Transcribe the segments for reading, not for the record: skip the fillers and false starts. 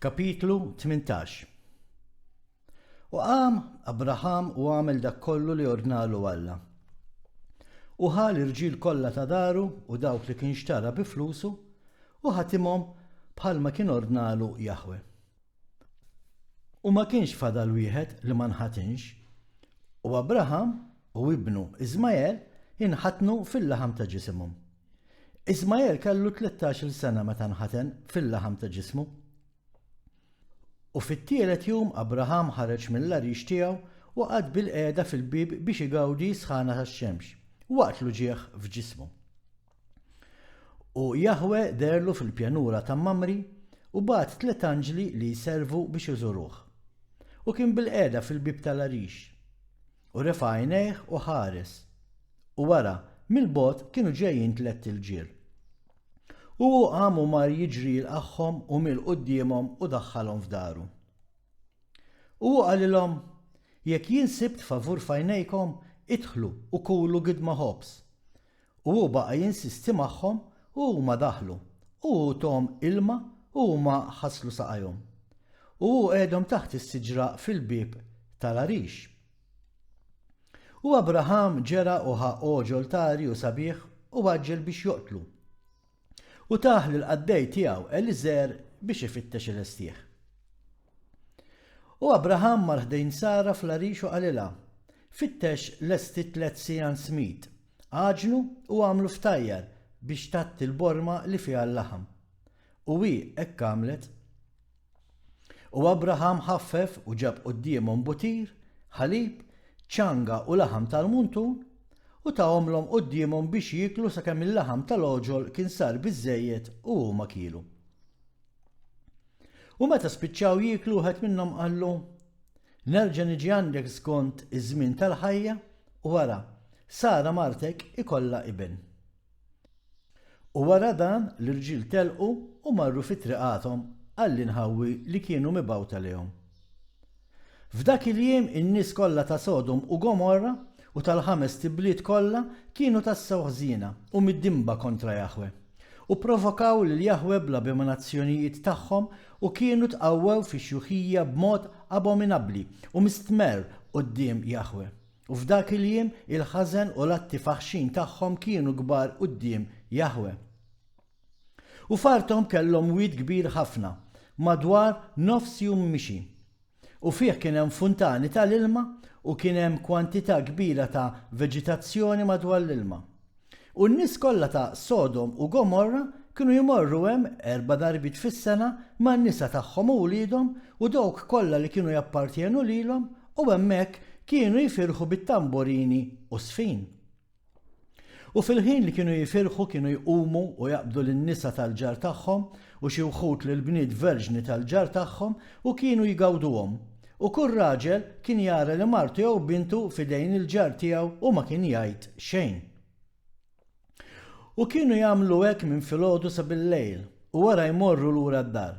Kapitlu 18. U qam Abraham u għamel dak kollu li ordnalu Alla. U ħal irġiel kollha ta' daru u dawk li kien xtara bi flusu u ħatimhom bħalma kien ordnalu Jahwe. U ma kienx fadal wieħed li ma nħatinx, u Abraham u ibnu Ismael inħatnu fil-laħam ta' ġisimhom. Ismael kellu 13 sena meta nħaten fil-laħam ta' ġismu. U fit-tielet jum Abraham ħareġ mill-arix tiegħu u qad bil-qiegħda fil-bib biex igawdi sħana tax-xemx waqt lu ġieħ f'ġismu. U Jahwe derlu fil-pjanura ta' Mamri u bagħat 3 anġli li jservu biex iżuruh. U kien bil-qiegħda fil-bib tal-arix. U refa' għajnejh u ħares. U wara mill-bogħod kienu ġejjin 3 il-ġiel. U għamu mar jiġri l-axħom u mill-quddiemhom u daħħalhom f'daru. U għalilhom, jekk jien sibt favur f'għajnejkom, idħlu u kulu gidma ħobs. U baqa' jinsisti magħhom u huma daħlu, u tom ilma u huma ħaslu saqajhom. U qiegħdhom taħt is-siġra fil-bib tal-arix. U Abraham ġera u ħaq oġol tari u sabiħ u għaġġel biex joqtlu. U taħli l-qaddej tiegħu Eliezer biex ifittex il-istieħ. U Abraham mar ħdejn Sara fl-arix u qalilha, fittex lesti 3 sijan smid, għaġnu u għamlu ftajjar biex tatti l-borma li fiha l-laħam. U hi hekk għamlet. U Abraham ħaffef u ġab qudiemhom butir, ħalib, ċanga u laħam tal-muntun u tawhomlhom qudiemhom biex jieklu sakemm il-laħam tal-oġol kien sar biżżejjed u huma kielu. U meta spiċċaw jieklu wieħed minnhom qallu: nerġa' niġi għandek skont iż-żmien tal-ħajja u wara Sara martek ikollha ibn. U wara dan l-irġiel telqu u marru fit-triqathom għall-inħawwi li kienu mibgħuta lihom. F'dak il-jiem in-nies kollha ta' Sodom u Gomorra u tal-5 tibliet kollha kienu tassew ħżiena u mid-dimba kontra Jahwe. U provokaw lil Jahwe bl-abominazzjonijiet tagħhom u kienu tqawwew fix-xjuħija b'mod abominabbli u mistmer quddiem Jahwe. U f'dak il-jiem il-ħażen u l-atti faħxin tagħhom kienu kbar quddiem Jahwe. U farthom kellhom wied kbir ħafna, madwar nofs jum mixi. U fih kien hemm funtani tal-ilma u kien hemm kwantità kbira ta' veġitazzjoni madwar l-ilma. U n-nies kollha ta' Sodom u Gomorra kienu jmorru hemm 4 darbit fis-sena man-nisa tagħhom u wliedhom u dawk kollha li kienu jappartjenu lilhom u hemmhekk kienu jifirħu bit-tamborini u sfin. U fil-ħin li kienu jifirħu kienu jqumu u jaqbdu lin-nisa tal-ġar tagħhom u xi wħud lill-bniet verġni tal-ġar tagħhom u kienu jgawduhom. U kull raġel kien jara li martu jew bintu fidejn il-ġar tiegħu u ma kien jgħid xejn. U kienu jagħmlu hekk minn filgħodu sa bil-lejl u wara jmorru lura d-dar.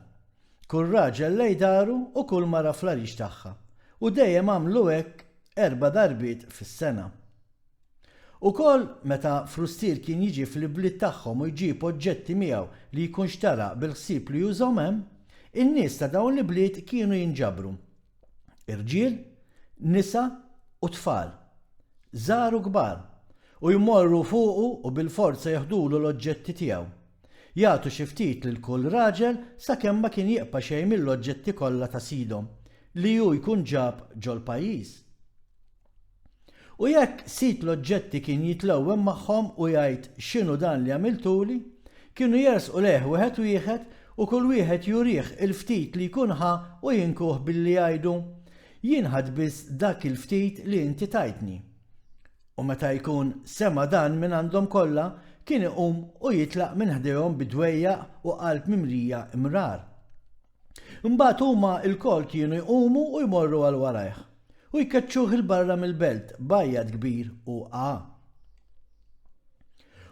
Kull raġel lej daru u kull mara fl-arix tagħha. U dejjem għamlu hekk 4 darbiet fis-sena. Ukoll meta frustier kien jiġi fl-ibliet tagħhom u jġib oġġetti miegħu li jkun xtara bil-ħsieb li jużhom hemm, in-nies ta' dawn l-ibliet kienu jinġabru. Irġiel, nisa u tfal, żgħar u kbar, u jmorru fuqu u bil-forza jaħdulu l-oġġetti tiegħu. Jagħtu xi ftit lil kull raġel sakemm ma kien jieqpa' xejn mill-oġġetti kollha ta' sidhom li hu jkun ġab ġol-pajjiż. U jekk sit l-oġġetti kien jitlewwem magħhom u jgħid x'inhu dan li għamiltuli, kienu jersqu lejh wieħed u kull wieħed jurih il-ftit li jkun ħa u jinkuh billi jgħidu: jien ħadd biss dak il-ftit li inti tajtni. U meta jkun sema dan minn għandhom kollha, kien iqum u jitlaq minn ħdejhom bidwejjaq u qalb mimlija imrar. Imbagħad huma l-koll kienu jqumu u jmorru għal warajh u jkeċċuh il-barra mill-belt bajjad kbir u qa.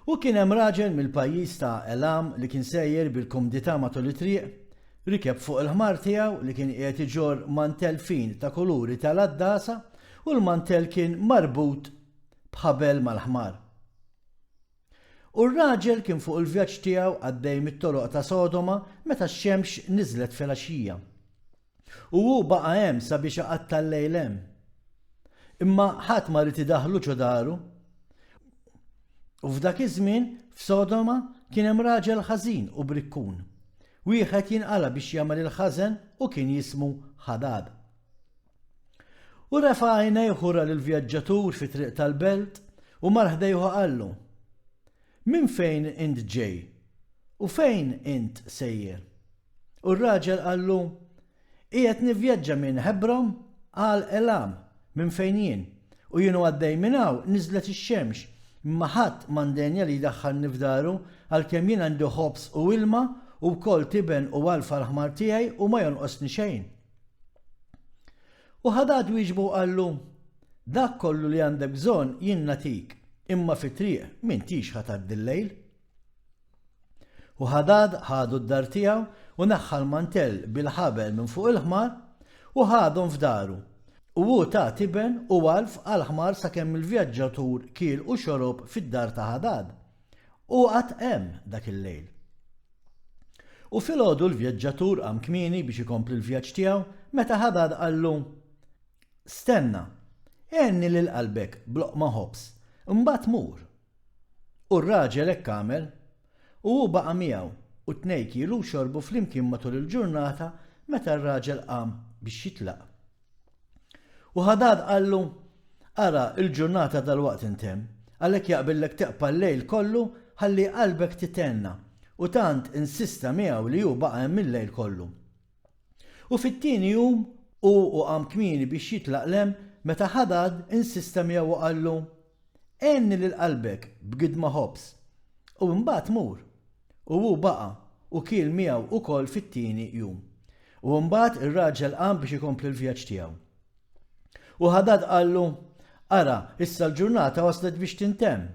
U kien hemm raġel mill-pajjiż ta' Elam li kien sejjer bil-kumdità matul it-triq, rikeb fuq il-ħmar tiegħu li kien qiegħed iġorr mantel fin ta' kuluri tal-addasa u l-mantel kien marbut b'ħabel mal-ħmar. U r-raġel kien fuq il-vjaġġ tiegħu għaddej mit-toroq ta' Sodoma meta x-xemx niżlet filgħaxija. U hu baqa' hemm sabiex iqatta l-lejl hemm. Imma ħadd ma rid idaħħlu ġo daru. U f'dak iż-żmien f'Sodoma kien hemm raġel ħażin u brikkun. Wieħed jinqala biex jagħmel il-ħażen u kien jismu Ħadad. U refa' għajnejh ura lill-vjaġġatur fi triq tal-belt u mar ħdejhu qallu: Min fejn int ġej? U fejn int sejjer? U r-raġel qallu: Qiegħed nivvjaġġa minn Hebron għal Elam minn fejn jien, u jienu għaddej minn hawn niżlet ix-xemx, imma ħadd m'għandenja li jdaħħalni f'daru għalkemm jien għandi ħobs u ilma u wkoll tiben u għalfa l-ħmar tiegħi u ma jonqosni xejn. U Ħadad wieġbu qallu: Dak kollu li għandek bżonn jien natik, imma fit-triq m'intix ħatgħaddi l-lejl. U Ħadad ħadu d-dar tiegħu u neħħa l-mantell bil-ħabel minn fuq il-ħmar u ħadhom f'daru. U hu ta' tiben u għalf għal-ħmar sakemm il-vjaġġatur kiel u xorob fid-dar ta' Ħadad. U qatt hemm dak il-lejl. U filgħodu l-vjaġġatur qam kmieni biex ikompli l-vjaġġ tiegħu meta Ħadad qallu: Stenna, għenni lil qalbek bloqma ħobs, imbagħad mur. U r-raġel hekk għamel, u hu baqa' miegħu u t-tnejn kielu xorbu flimkien matul il-ġurnata meta r-raġel qam biex jitlaq. U Ħadad qallu: Ara il-ġurnata dal-waqt intemm, għalhekk jaqbillek teqpa l-lejl kollu ħalli qalbek titenna, u tant insista miegħu li hu baqa' hemm il-lejl kollu. U fit-tieni jum u qam kmieni biex jitlaq lem meta Ħadad insista miegħu u qallu: Għenni lil qalbek b'gidma ħobs, u mbagħad mur. U hu baqa' u kiel miegħu ukoll fit-tieni jum. U mbagħad ir-raġel qam biex ikompli l-vjaġġ tiegħu. U Ħadad qallu: Ara, issa l-ġurnata waslet biex tintemm.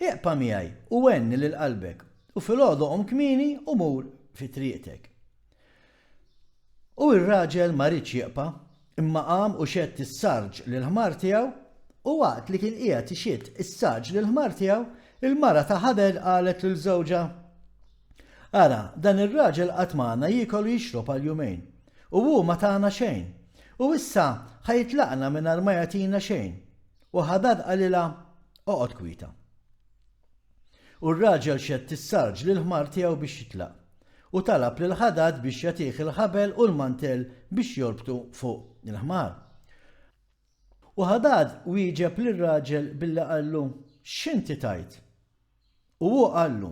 Iqpa' miegħi u għenni lil qalbek u filgħodu qom kmieni u mur fi triqtek. U r-raġel ma rridx jeqpa', imma qam u xett is-sarġ lill-ħmar tiegħu u waqt li kien qiegħed ixett is-sarġ lill-ħmar tiegħu, il-mara ta' Ħadad qalet lil żewġha: Ara, dan ir-raġel qatt magħna jiekol u jixrob għal jumejn, u hu ma tagħna xejn, u issa ħajitlaqna mingħajr ma jagħtina xejn. U Ħadad qalilha: Oqgħod kwieta. U r-raġel xett is-sarġ lill-ħmar tiegħu biex jitlaq u talab lil Ħadad biex jagħtih il-ħabel u l-mantell biex jorbtu fuq il-ħmar. U Ħadad wieġeb lir-raġel billi qallu: X'inti tajt? U hu qallu: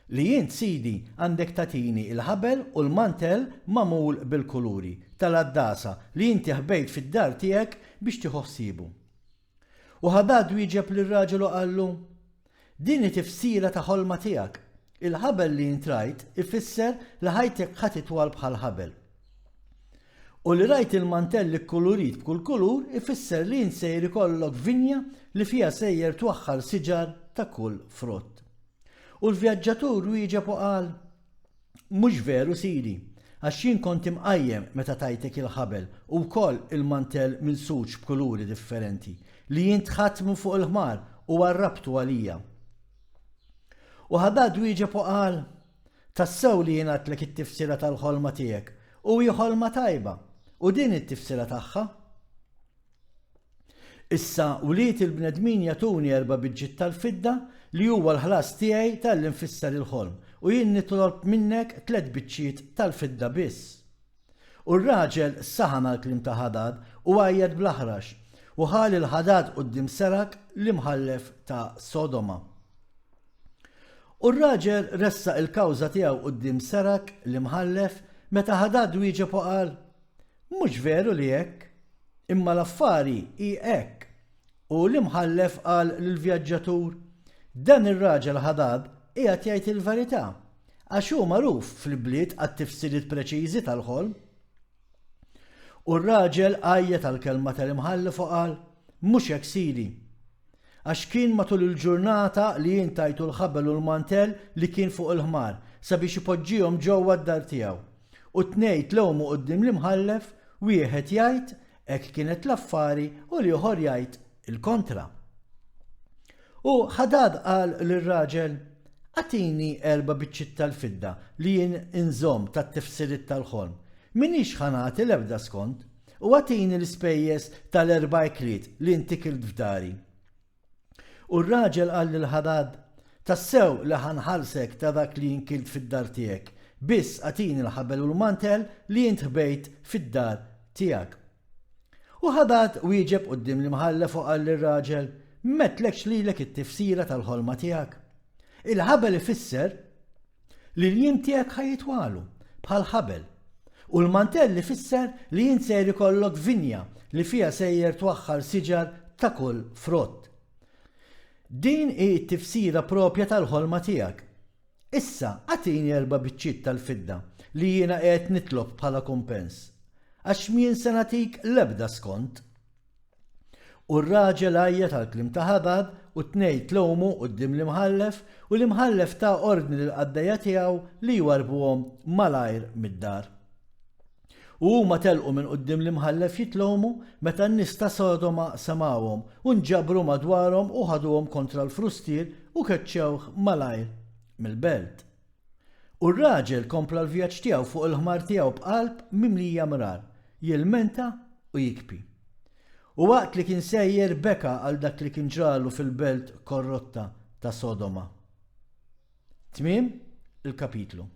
Li jien sidi għandek tatini il-ħabel u l-mantell magħmul bil-kuluri tal-addasa li inti ħbejt fid-dar tiegħek biex tieħu ħsiebu. U Ħadad wieġeb lir-raġel u qallu: Din tifsira ta' ħolma tiegħek. Il-ħabel li intrajt ifisser li ħajtek ħadd itwal bħal ħabel. U li rajt il-mantell kulurit b'kull kulur ifisser li nsejr ikollok vinja li fiha sejjer twaħħal siġar ta' kull frott. U l-vjaġġatur wieġeb u qal: Mhux veru sidi, għax jien kont imqajjem meta tajtek il-ħabel u wkoll il-mantell milsuġ b'kuluri differenti li jien tħadd minn fuq il-ħmar u għarrabtu għalija. U Ħadad wieġeb u qal: Tassew li jien għatlek it-tifsira tal-ħolma tiegħek u hi ħolma tajba u din it-tifsira tagħha. Issa wliet il-bnedmin jagħtuni 4 biġġiet tal-fidda li huwa l-ħlas tiegħi tal-li nfisser il-ħolm u jien nitlob minnek 3 biċċiet tal-fidda biss. U r-raġel saħan għall-kliem ta' Ħadad u għajjed bl-aħrax u ħal il-Ħadad quddiem Serak l-imħallef ta' Sodoma. U r-raġel ressaq il-kawża tiegħu quddiem Serak l-imħallef meta Ħadad wieġeb u qal: Mhux veru li hekk, imma l-affari hi hekk. U l-imħallef qal lill-vjaġġatur: Dan ir-raġel Ħadad qiegħed jgħid il-verità għax hu magħruf fil-bliet għat-tifsiriet preċiżi tal-ħolm. U r-raġel għajjet tal-kelma tal-imħallef u qal: Mhux hekk sidi, għax kien matul il-ġurnata li jien tajtu l-ħabel u l-mantell li kien fuq il-ħmar sabiex ipoġġihom ġewwa d-dar tiegħu. U t-tnejn tlewmu quddiem l-imħallef, wieħed jgħid hekk kienet l-affari u l-ieħor jgħid il-kontra. U Ħadad qal lir-raġel: għatini 4 biċċiet tal-fidda li jien inżomm tat-tifsirit tal-ħolm. Minix ħanati l-ebda skont u għatini l-ispejjeż tal-4 ikliet li intikilt f'dari. U r-raġel qal lil-Ħadad, tassew li ħanħallsek ta' dak li jinkilt fid-dar tiegħek, biss għatini l-ħabel u l-mantel li jintħbejt fid-dar tiegħek. U Ħadad wieġeb quddiem l-imħallef u qal lir-raġel, metlekx lilek it-tifsira tal-ħolma tiegħek. Il-ħabel ifisser li l-jiem tiegħek ħajitwalu bħal ħabel u l-mantell ifisser li jien ser ikollok vinja li fiha sejjer twaħħal siġar ta' kull frott. Din hi t-tifsira propja tal-ħolma tiegħek. Issa għatini 4 biċċiet tal-fidda li jiena qed nitlob bħala kumpens għax min se nagħtik l-ebda skont. U r-raġel għajja tal-klim ta' Ħadad u t-tnejn tlowmu quddiem l-imħallef u l-imħallef ta' ordni lill-qaddejja tiegħu li jwarbuhom malajr mid-dar. U huma telqu minn quddiem l-imħallef jitlowmu meta n-nies ta' Sodoma semgħuhom u nġabru madwarhom u ħaduhom kontra l-frustier u keċċewh malajr mill-belt. U r-raġel kompla l-vjaġġ tiegħu fuq il-ħmar tiegħu b'qalb mimlija mrar, jilmenta u jikpi. U waqt li kien sejjer beka għal dak li kien ġralu fil-belt korrotta ta' Sodoma. Tmiem il-kapitlu.